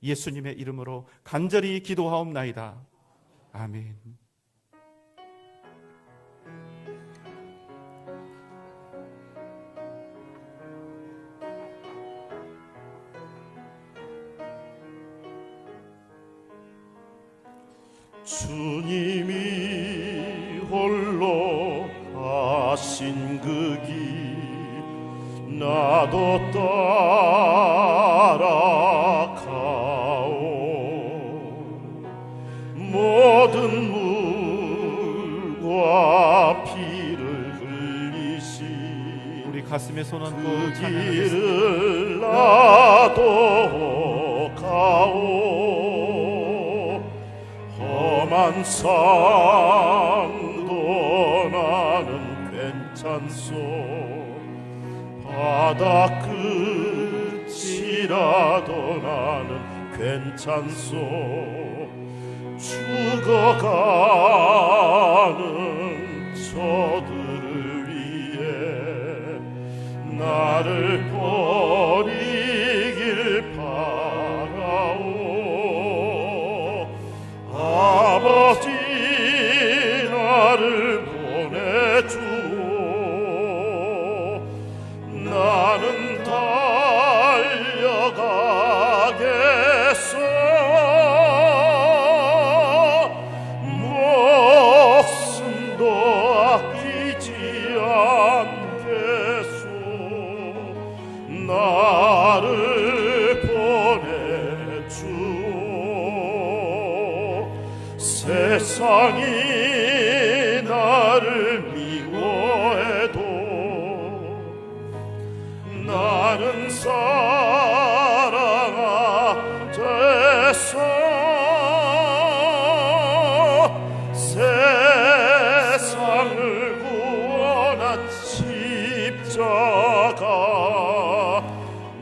예수님의 이름으로 간절히 기도하옵나이다. 아멘. 주님이 홀로 가신 그 길 나도 따라가오. 모든 물과 피를 흘리시 우리 가슴에 손 얹고 그 찬양하겠습니다. 길을 나도 가오. 험한 산도 나는 괜찮소. 바다 끝이라도 나는 괜찮소. 죽어가는 저들을 위해 나를 버리길 바라오. 아버지 나를 보내주오. 나는 달려가겠소. 목숨도 아끼지 않겠소. 나를 보내주오. 세상이 나를 미워해도 나는 사랑하겠소. 세상을 구원한 십자가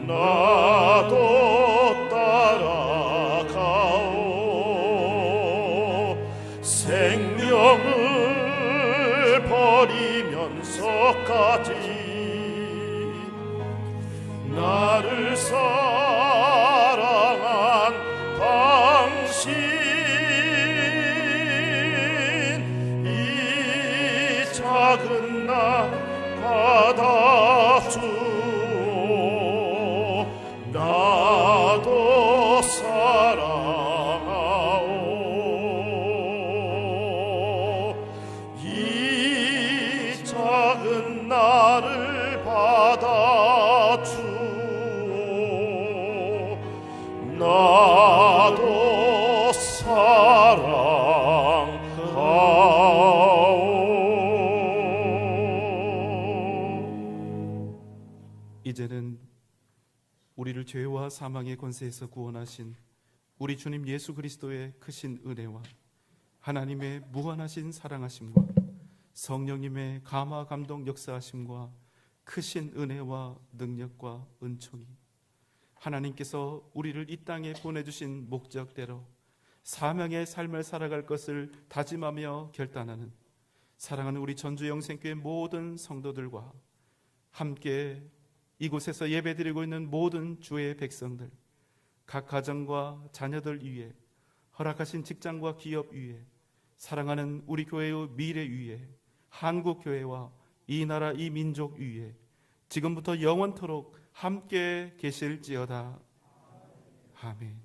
나도 따라가오. 생명을 버리면서까지 나를 사랑한 당신 이 작은 나 받아주오. 나도 사랑하오. 이 작은 나를 받아주오. 나도 사랑하오. 이제는 우리를 죄와 사망의 권세에서 구원하신 우리 주님 예수 그리스도의 크신 은혜와 하나님의 무한하신 사랑하심과 성령님의 감화 감동 역사하심과 크신 은혜와 능력과 은총이 하나님께서 우리를 이 땅에 보내주신 목적대로 사명의 삶을 살아갈 것을 다짐하며 결단하는 사랑하는 우리 전주 영생교회 모든 성도들과 함께 이곳에서 예배드리고 있는 모든 주의 백성들, 각 가정과 자녀들 위해, 허락하신 직장과 기업 위해, 사랑하는 우리 교회의 미래 위해, 한국교회와 이 나라 이 민족 위해 지금부터 영원토록 함께 계실지어다. 아멘.